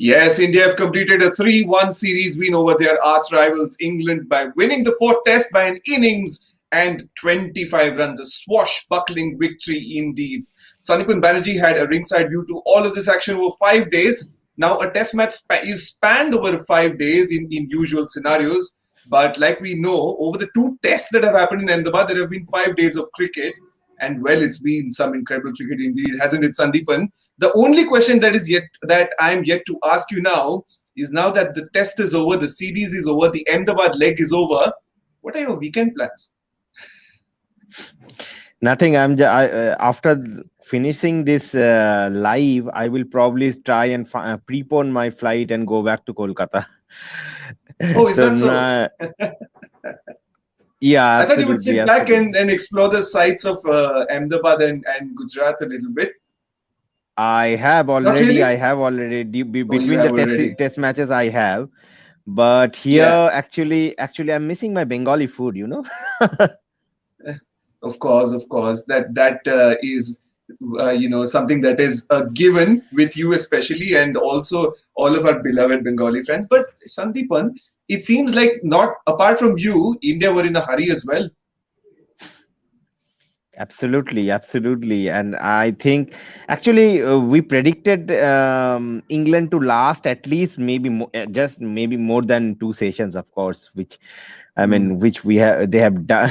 Yes, India have completed a 3-1 series win over their arch rivals England by winning the fourth test by an innings and 25 runs. A swashbuckling victory indeed. Sandipan Banerjee had a ringside view to all of this action over 5 days. Now, a test match is spanned over 5 days in usual scenarios. But like we know, over the two tests that have happened in Ahmedabad, there have been 5 days of cricket. And well, it's been some incredible cricket indeed, hasn't it, Sandipan? The only question that I'm yet to ask you now is, now that the test is over, the series is over, the Ahmedabad leg is over, what are your weekend plans? Nothing. After finishing this live, I will probably try and prepone my flight and go back to Kolkata. Oh, is So that so? yeah, I thought you would absolutely, sit back absolutely. and explore the sights of Ahmedabad and Gujarat a little bit. Not I really? have already Oh, you between the have already. test matches I have, but here Yeah, actually I'm missing my Bengali food, you know. of course, of course. That is, something that is a given with you especially, and also all of our beloved Bengali friends. But Sandipan, it seems like, not apart from you, India were in a hurry as well. Absolutely, absolutely. And I think actually we predicted England to last at least just maybe more than two sessions, of course, which I Mm. mean, which they have done.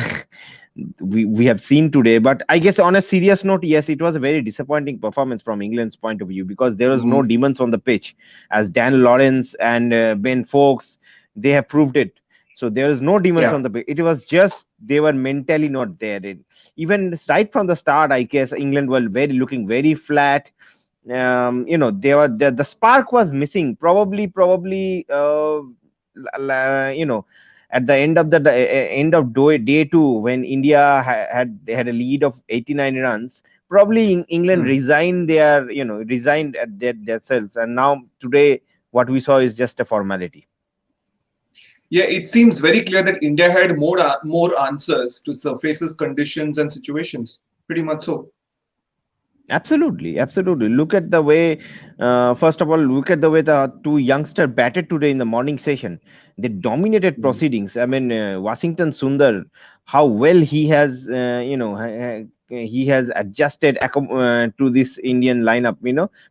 We have seen today. But I guess on a serious note, yes, it was a very disappointing performance from England's point of view, because there was no Mm. demons on the pitch, as Dan Lawrence and Ben Foakes, they have proved it. So there is no demons Yeah. on the pitch. It was just they were mentally not there. Even right from the start, I guess England were looking very flat. They were the spark was missing. Probably at the end of end of day two, when India had a lead of 89 runs, probably England Mm. resigned at themselves, and now today what we saw is just a formality. Yeah, it seems very clear that India had more answers to surfaces, conditions, and situations. Pretty much so. Absolutely, absolutely. Look at the way, first of all, look at the way the two youngsters batted today in the morning session. They dominated Mm. proceedings. I mean, Washington Sundar, how well he has, he has adjusted to this Indian lineup.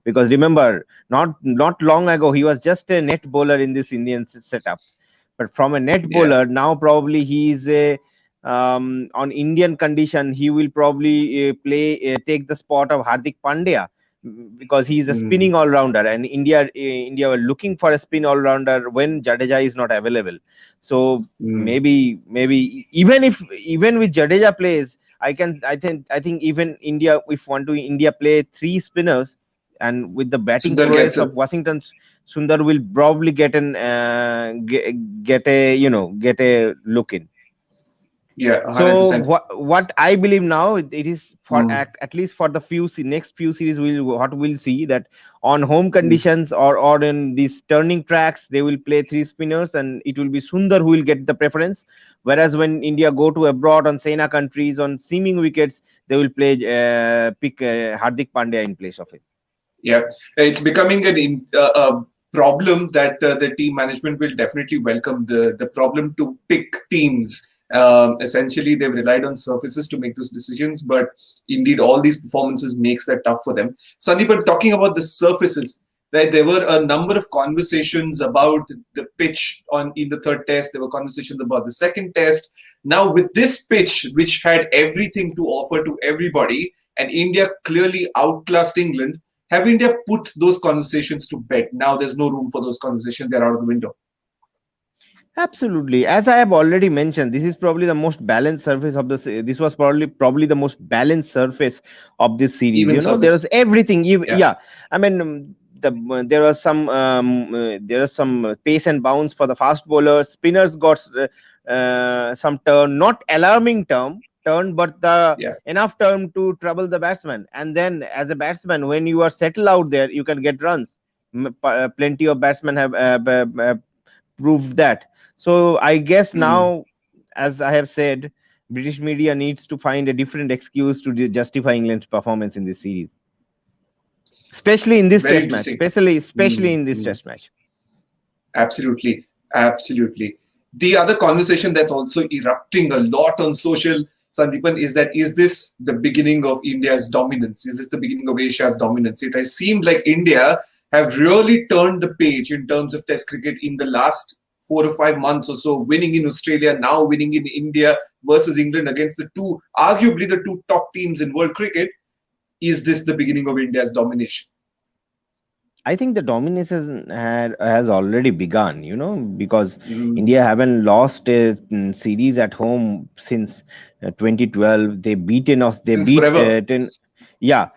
Because remember, not long ago he was just a net bowler in this Indian setup, but from a net Yeah. bowler now probably he is a on Indian condition, he will probably take the spot of Hardik Pandya, because he is a Mm. spinning all rounder, and India were looking for a spin all rounder when Jadeja is not available. So Mm. even with Jadeja plays, I think even India, if want to India play three spinners, and with the batting Sundar gets prowess it. of Washington, Sundar will probably get a look in. Yeah, So 100%. what I believe now, it is for Mm. at least for the next few series, we'll see that on home Mm. conditions, or in these turning tracks, they will play three spinners, and it will be Sundar who will get the preference. Whereas when India go to abroad on Sena countries on seaming wickets, they will pick Hardik Pandya in place of him. Yeah, it's becoming a problem that the team management will definitely welcome. The problem to pick teams. Essentially, they've relied on surfaces to make those decisions, but indeed, all these performances makes that tough for them. Sandeep, talking about the surfaces, right? There were a number of conversations about the pitch in the third test. There were conversations about the second test. Now, with this pitch, which had everything to offer to everybody, and India clearly outclassed England, have India put those conversations to bed? Now there's no room for those conversations. They're out of the window. Absolutely. As I have already mentioned, this is probably the most balanced surface of this was probably the most balanced surface of this series. Even There surface. was everything. Yeah. Yeah, I mean, there was some pace and bounce for the fast bowlers. Spinners got some not alarming turn, but the Yeah. enough turn to trouble the batsman. And then, as a batsman, when you are settled out there, you can get runs. Plenty of batsmen have proved that. So I guess Mm. now, as I have said, British media needs to find a different excuse to justify England's performance in this series. especially in this Very test match, interesting. especially Mm, in this mm. test match. Absolutely. Absolutely. The other conversation that's also erupting a lot on social, Sandipan, is that is this the beginning of India's dominance? Is this the beginning of Asia's dominance? It has seemed like India have really turned the page in terms of Test cricket in the last 4 or 5 months or so, winning in Australia, now winning in India versus England against the two, arguably the two top teams in world cricket. Is this the beginning of India's domination? I think the dominance has already begun, because Mm. India haven't lost a series at home since 2012. They Since beat forever. 10, yeah,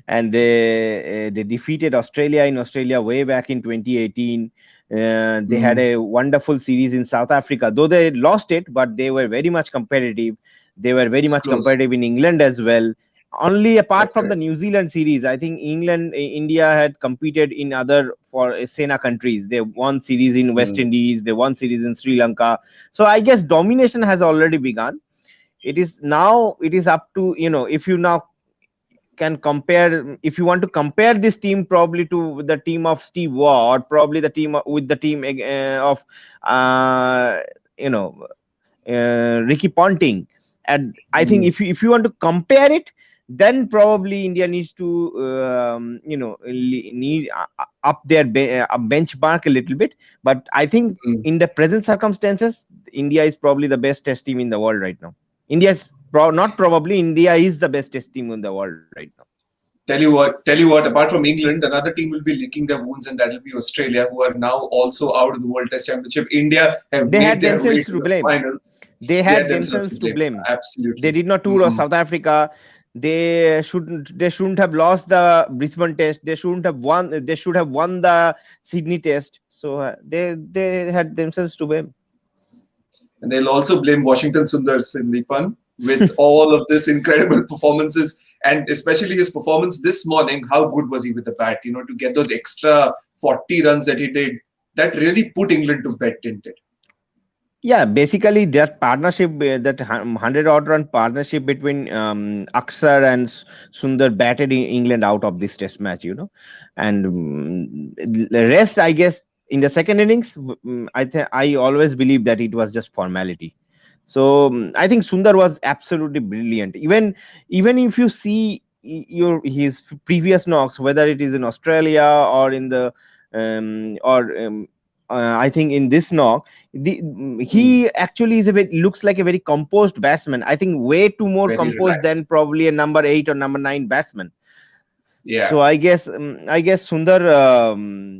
and they defeated Australia in Australia way back in 2018. They had Mm. a wonderful series in South Africa, though they lost it, but they were very much competitive. They were very It's much close. competitive in England as well. Only apart That's from the correct. New Zealand series, I think India had competed in other for SENA countries. They won series in West Mm. Indies, they won series in Sri Lanka. So I guess domination has already begun. It is up to, if you now can compare, if you want to compare this team probably to the team of Steve Waugh, or probably the team with the team of uh, you know Ricky Ponting. And I think Mm. if you want to compare it, then probably India needs to need up their benchmark a little bit. But I think Mm. in the present circumstances, India is probably the best test team in the world right now. India's not probably, India is the best test team in the world right now. Tell you what, apart from England, another team will be licking their wounds, and that will be Australia, who are now also out of the World Test Championship. India have They made had their way themselves to to the blame. final. They They had had themselves to themselves to blame. blame. They Absolutely. did not tour of Mm. South Africa. They shouldn't have lost the Brisbane Test. They shouldn't have won. They should have won the Sydney Test. So they had themselves to blame. And they'll also blame Washington Sundar Sandipan with all of this incredible performances, and especially his performance this morning. How good was he with the bat? To get those extra 40 runs that he did, that really put England to bed, didn't it? Yeah, basically that partnership, that 100 odd run partnership between Axar and Sundar batted England out of this test match, and the rest, I guess, in the second innings, I always believe that it was just formality. So I think Sundar was absolutely brilliant. Even if you see his previous knocks, whether it is in Australia or in the or I think in this knock, Mm. he actually looks like a very composed batsman. I think way too more Very composed than relaxed. probably a number 8 or number 9 batsman. Yeah. So I guess Sundar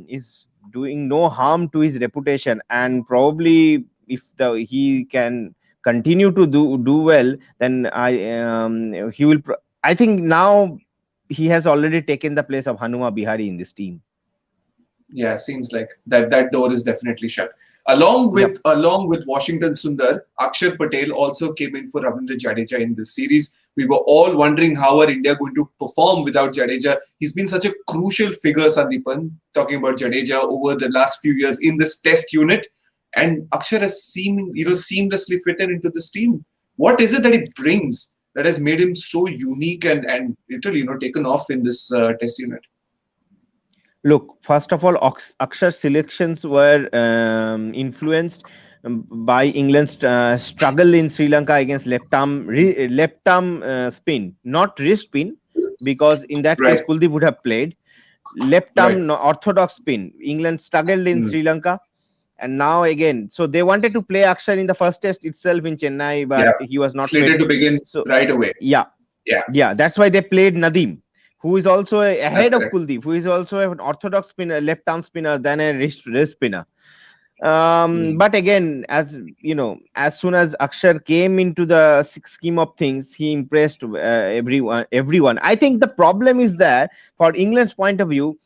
is doing no harm to his reputation, and probably if he can continue to do well, then he will. I think now he has already taken the place of Hanuma Bihari in this team. Yeah, seems like that door is definitely shut. Along Yep. with Washington Sundar, Akshar Patel also came in for Ravindra Jadeja in this series. We were all wondering how are India going to perform without Jadeja. He's been such a crucial figure, Sandipan, talking about Jadeja over the last few years in this test unit. And Akshar has seamlessly fitted into this team. What is it that he brings that has made him so unique and literally taken off in this test unit? Look, first of all, Akshar's selections were influenced by England's struggle in Sri Lanka against left arm spin, not wrist spin, because in that case Right, Kuldeep would have played left right. arm orthodox spin. England struggled in Hmm. Sri Lanka, and now again, so they wanted to play Akshar in the first test itself in Chennai, Yeah, but he was not fit. slated to begin So right away. yeah, Yeah, yeah, that's why they played Nadim, who is also that's ahead of correct. Kuldeep, who is also an orthodox spinner, left arm spinner than a wrist spinner. Mm. But again, as soon as Akshar came into the scheme of things, he impressed everyone. Everyone. I think the problem is that, for England's point of view,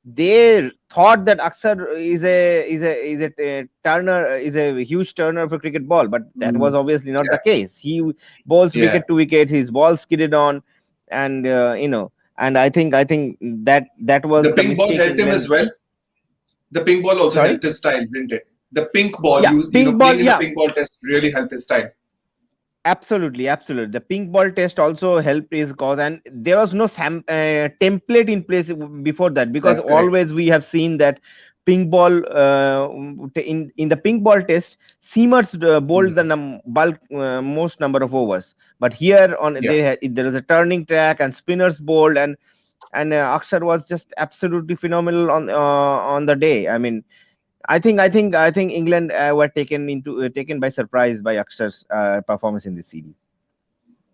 they thought that Akshar is a turner, is a huge turner for cricket ball, but that was Mm. obviously not Yeah, the case. He bowls yeah. wicket to wicket, his ball skidded on, and and I think that was The the pink ball mistake helped him England. as well. The pink ball also Sorry. helped his style, didn't it? The pink ball, Yeah, pink ball. playing in the Yeah, pink ball test really helped his style. Absolutely, absolutely. The pink ball test also helped his cause, and there was no template in place before that, because That's correct. always we have seen that pink ball in the pink ball test, seamers bowled the Mhm. bulk most number of overs, but here on Yeah. there is a turning track and spinners bowled, and Akshar was just absolutely phenomenal on the day. I mean, I think England were taken by surprise by Akshar's performance in this series.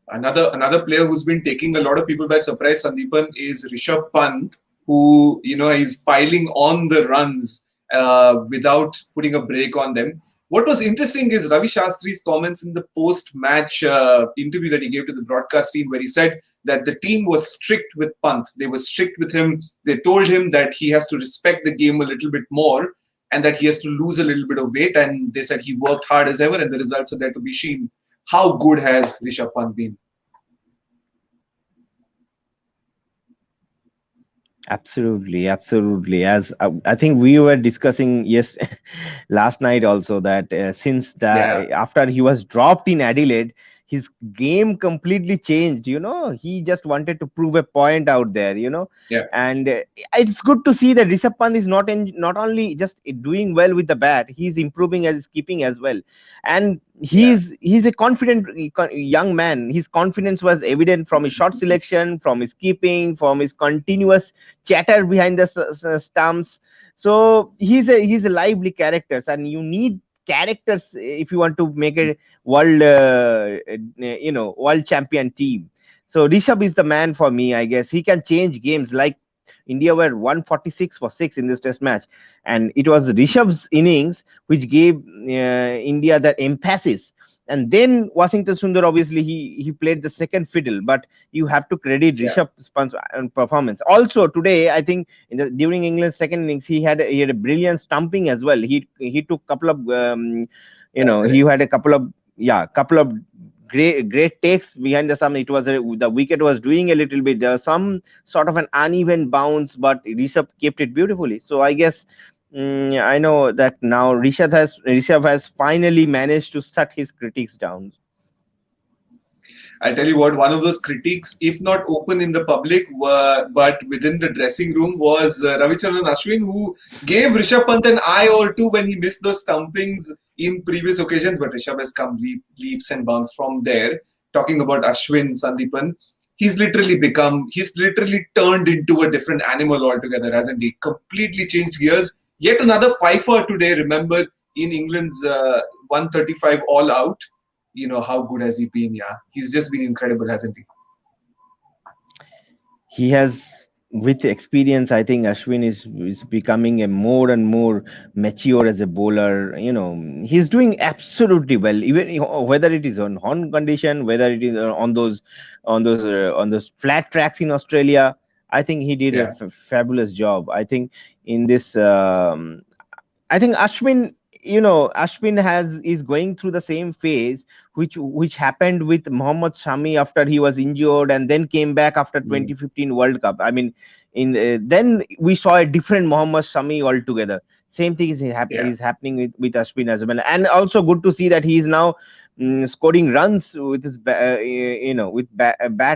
Another player who's been taking a lot of people by surprise, Sandipan, is Rishabh Pant, who is piling on the runs without putting a break on them. What was interesting is Ravi Shastri's comments in the post-match interview that he gave to the broadcast team, where he said that the team was strict with Pant. They were strict with him. They told him that he has to respect the game a little bit more and that he has to lose a little bit of weight. And they said he worked hard as ever, and the results are there to be seen. How good has Rishabh Pant been? Absolutely, absolutely. As I think we were discussing yes last night also, that since Yeah, the after he was dropped in Adelaide, his game completely changed. You know, he just wanted to prove a point out there. You know, yeah, and it's good to see that Rishabh Pant is not only just doing well with the bat, he's improving as his keeping as well, and yeah. he's a confident young man. His confidence was evident from his shot selection, from his keeping, from his continuous chatter behind the stumps. So he's a lively characters, and you need characters if you want to make a world world champion team. So Rishabh is the man for me. I guess he can change games. Like India were 146 for 6 in this test match, and it was Rishabh's innings which gave India that emphasis. And then Washington Sundar, obviously he played the second fiddle, but you have to credit Yeah, Rishabh Pant's performance. Also today, I think during England's second innings, he had a brilliant stumping as well. He took couple of that's he correct. had a couple of couple of great takes behind the sum. The wicket was doing a little bit. There was some sort of an uneven bounce, but Rishabh kept it beautifully. So I guess. I know that now Rishabh has finally managed to shut his critics down. I'll tell you what, one of those critiques, if not open in the public, but within the dressing room, was Ravichandran Ashwin, who gave Rishabh Pant an eye or two when he missed those stumpings in previous occasions. But Rishabh has come leaps and bounds from there. Talking about Ashwin, Sandipan, he's literally turned into a different animal altogether, hasn't he? Completely changed gears. Yet another fifer today, remember, in England's 135 all out. How good has he been? Yeah, he's just been incredible, hasn't he? He has, with experience, I think Ashwin is becoming a more and more mature as a bowler. He's doing absolutely well, even whether it is on horn condition, whether it is on those flat tracks in Australia. I think he did a Yeah, fabulous job. I think in this I think Ashwin is going through the same phase which happened with Mohammad Shami after he was injured and then came back after mm, 2015 World Cup. I mean, in then we saw a different Mohammad Shami altogether. Same thing yeah, is happening with Ashwin as well, and also good to see that he is now scoring runs with his bat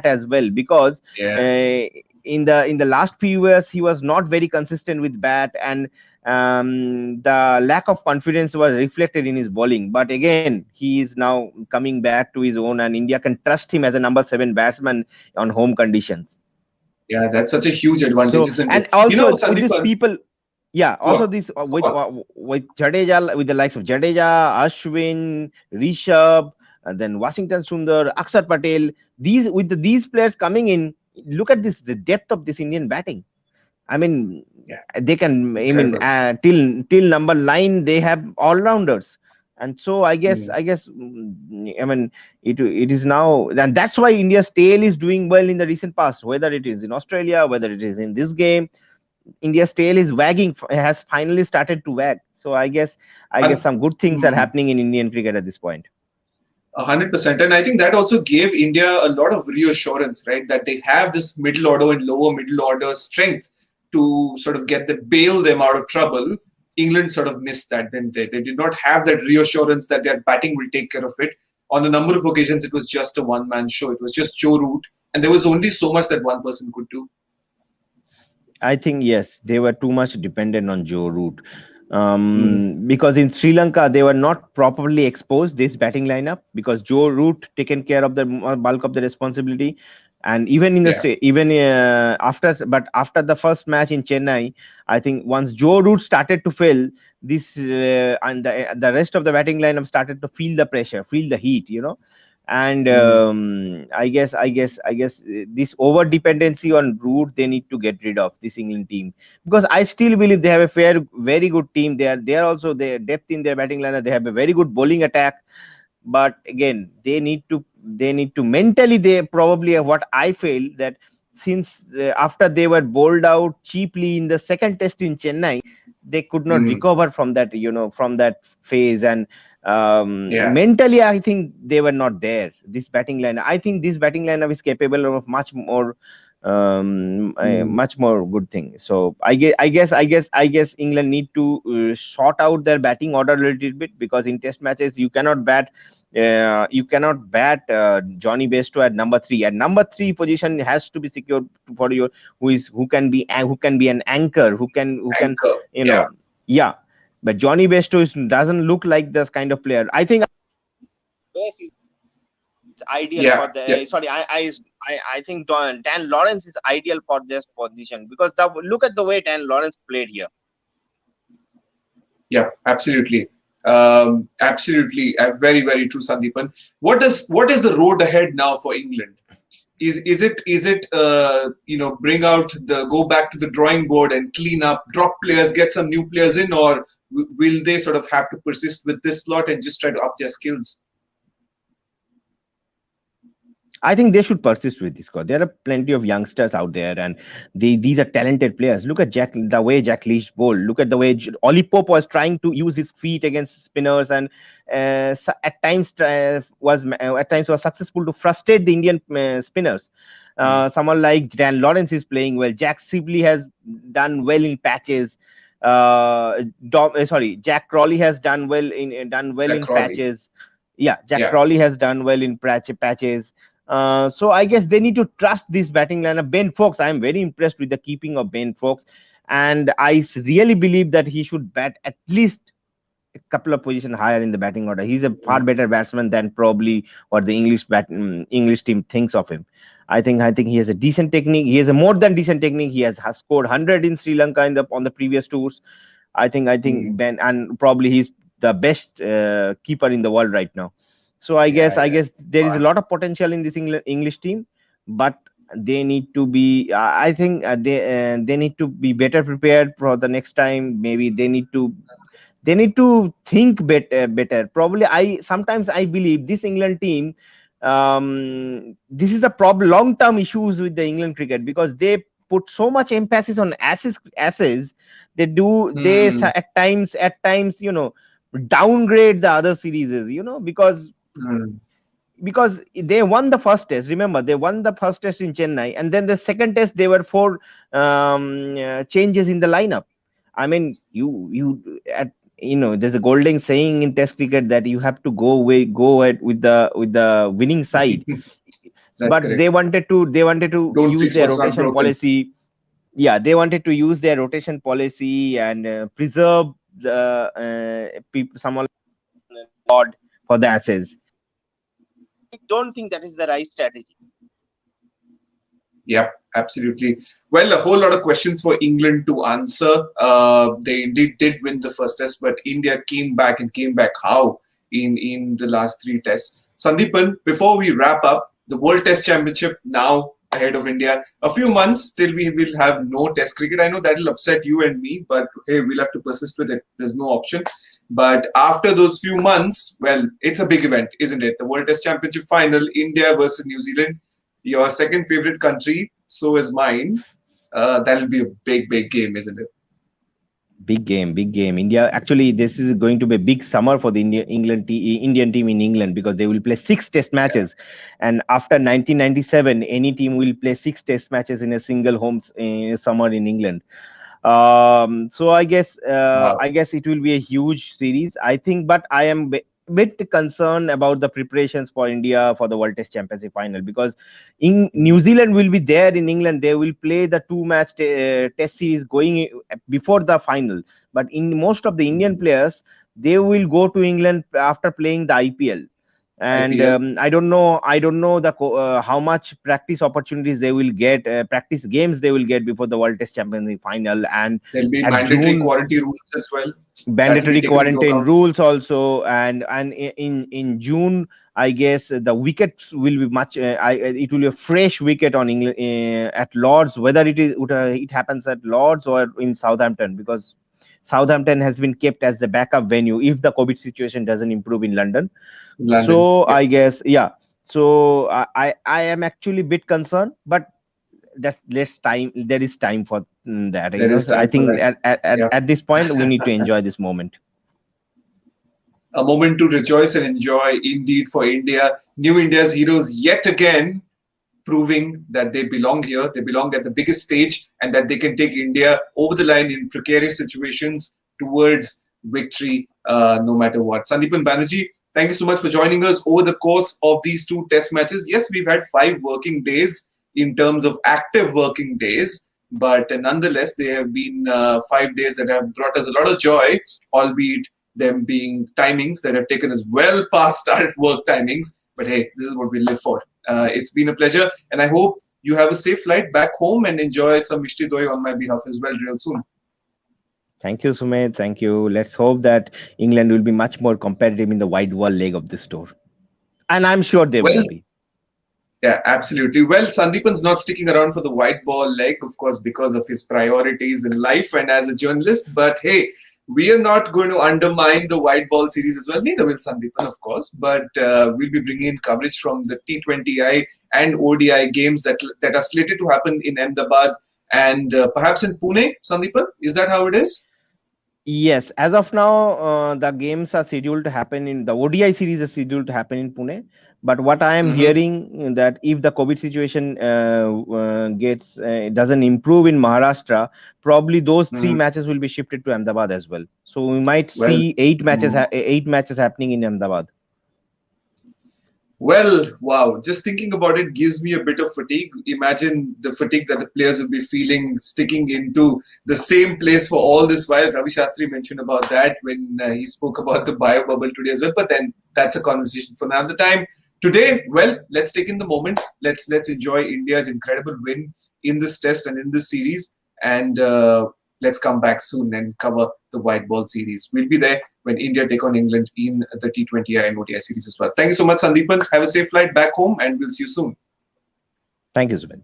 as well, because yeah, uh, in the last few years he was not very consistent with bat, and the lack of confidence was reflected in his bowling. But again, he is now coming back to his own, and India can trust him as a number 7 batsman on home conditions. yeah. That's such a huge advantage, So, isn't and it? also with these Sandipan, people, yeah, go also on, this go on. with Jadeja, with the likes of Jadeja, Ashwin, Rishabh, and then Washington Sundar, Axar Patel. These players coming in, look at this, the depth of this Indian batting. I mean, Yeah, they can. I mean, incredible. till number 9, they have all rounders, and so Mm, I mean, it is now, and that's why India's tail is doing well in the recent past. Whether it is in Australia, whether it is in this game, India's tail is wagging. Has finally started to wag. So I guess hun- some good things are mm, happening in Indian cricket at this point. 100%. And I think that also gave India a lot of reassurance, right? That they have this middle order and lower middle order strength to sort of bail them out of trouble. England sort of missed that, didn't they? They did not have that reassurance that their batting will take care of it. on a number of occasions, it was just a one-man show. It was just Joe Root, and there was only so much that one person could do. I think yes, they were too much dependent on Joe Root. Mm. Because in Sri Lanka they were not properly exposed this batting lineup because Joe Root taken care of the bulk of the responsibility, and even in the Yeah. state, even after the first match in Chennai, I think once Joe Root started to fail, this and the rest of the batting lineup started to feel the pressure, feel the heat, and Mm. I guess this over dependency on Root they need to get rid of this England team, because I still believe they have a very good team. They are also their depth in their batting lineup. They have a very good bowling attack, but again they need to mentally, they probably what I feel that since after they were bowled out cheaply in the second test in Chennai, they could not Mm. recover from that, from that phase, and Yeah. mentally I think they were not there. This batting lineup, I think this batting lineup is capable of Mm. much more good thing. So I guess England need to sort out their batting order a little bit, because in test matches you cannot bat Johnny Bairstow at number three. At number three position has to be secured for your who can be an anchor, who can Anchor. you Yeah. know yeah. But Johnny Bairstow doesn't look like this kind of player. I think Base is ideal Yeah. for Yeah. the sorry I think Dan Lawrence is ideal for this position, because look at the way Dan Lawrence played here. Yeah. Absolutely. Absolutely. Very, very true, Sandipan. What is the road ahead now for England? Is it bring out the go back to the drawing board and clean up, drop players, get some new players in, or will they sort of have to persist with this lot and just try to up their skills? I think they should persist with this squad. There are plenty of youngsters out there, and these are talented players. Look at the way Jack Leach bowled. Look at the way Ollie Pope was trying to use his feet against spinners, and at times was successful to frustrate the Indian spinners. Mm. Someone like Dan Lawrence is playing well. Jack Sibley has done well in patches. Jack Crawley has done well Zach in Crawley. patches. Yeah, Jack Yeah. Crawley has done well in patches. So I guess they need to trust this batting lineup. Ben Fox, I am very impressed with the keeping of Ben Fox, and really believe that he should bat at least a couple of positions higher in the batting order. He's a far Mm. better batsman than probably what the English team thinks of him. I think he has a decent technique. He has a more than decent technique. He has scored 100 in Sri Lanka on the previous tours. I think Mm. Ben, and probably he's the best keeper in the world right now. So I guess Yeah. I Yeah. guess there is a lot of potential in this English team, but they need to be. I think they need to be better prepared for the next time. Maybe they need to think better. Probably I believe this England team. This is the problem. Long term issues with the England cricket, because they put so much emphasis on asses. Mm. At times downgrade the other series, Mm. because they won the first test. Remember, they won the first test in Chennai, and then the second test there were four changes in the lineup. I mean, there's a golden saying in Test cricket that you have to go ahead with the winning side. That's But correct. they wanted to Don't use fix their what's not rotation broken. policy. Yeah, they wanted to use their rotation policy and preserve the people, someone God for the asses. I don't think that is the right strategy. Yep, absolutely. Well, a whole lot of questions for England to answer. They did win the first test, but India came back and came back how in the last three tests. Sandipan, before we wrap up, the World Test Championship now ahead of India. A few months till we will have no Test cricket. I know that will upset you and me, but hey, we'll have to persist with it. There's no option. But after those few months, well, it's a big event, isn't it? The World Test Championship final, India versus New Zealand, your second favorite country, so is mine. That'll be a big, big game, isn't it? Big game, big game. India, actually, this is going to be a big summer for the Indian team in England, because they will play six Test Yeah. matches, and after 1997, any team will play six Test matches in a single home summer in England. So I guess Wow. it will be a huge series, I think. But bit concerned about the preparations for India for the World Test Championship final, because in New Zealand will be there in England. They will play the test series going before the final. But in most of the Indian players, they will go to England after playing the IPL. And IPL. I don't know how much practice opportunities they will get, practice games they will get before the World Test Championship final. And There'll be at mandatory June, quarantine rules as well. That will be mandatory taken into quarantine account. rules also. And in June, I guess the wickets will be it will be a fresh wicket on England at Lords, whether it happens at Lords or in Southampton, because Southampton has been kept as the backup venue if the COVID situation doesn't improve in London. London. So Yeah. I guess, yeah. So I am actually a bit concerned, but that's less time. There is time for that. There is So I time for think that. Yeah. at this point we need to enjoy this moment. A moment to rejoice and enjoy indeed for India. New India's heroes yet again proving that they belong here, they belong at the biggest stage, and that they can take India over the line in precarious situations towards victory, no matter what. Sandipan Banerjee, thank you so much for joining us over the course of these two test matches. Yes, we've had 5 working days in terms of active working days, but nonetheless, they have been 5 days that have brought us a lot of joy, albeit them being timings that have taken us well past our work timings. But hey, this is what we live for. It's been a pleasure, and I hope you have a safe flight back home and enjoy some Mishti Doi on my behalf as well real soon. Thank you, Sumedh. Thank you. Let's hope that England will be much more competitive in the white ball leg of this tour, and I'm sure they will Well, be. yeah, absolutely. Well, Sandipan's not sticking around for the white ball leg, of course, because of his priorities in life and as a journalist. But hey, we are not going to undermine the white ball series as well. Neither will Sandipan, of course. But we'll be bringing in coverage from the T20I and ODI games that are slated to happen in Ahmedabad and perhaps in Pune. Sandipan, is that how it is? Yes, as of now, the games are scheduled to happen in the ODI series is scheduled to happen in Pune. But what I am Mm-hmm. hearing that if the COVID situation gets doesn't improve in Maharashtra, probably those three Mm-hmm. matches will be shifted to Ahmedabad as well. So we might Well, see eight matches happening in Ahmedabad. Well, wow. Just thinking about it gives me a bit of fatigue. Imagine the fatigue that the players will be feeling sticking into the same place for all this while. Ravi Shastri mentioned about that when he spoke about the bio bubble today as well. But then that's a conversation for another time. Today, well, let's take in the moment. Let's enjoy India's incredible win in this test and in this series, and let's come back soon and cover the white ball series. We'll be there when India take on England in the T20I and ODI series as well. Thank you so much, Sandipan. Have a safe flight back home, and we'll see you soon. Thank you, Zubin.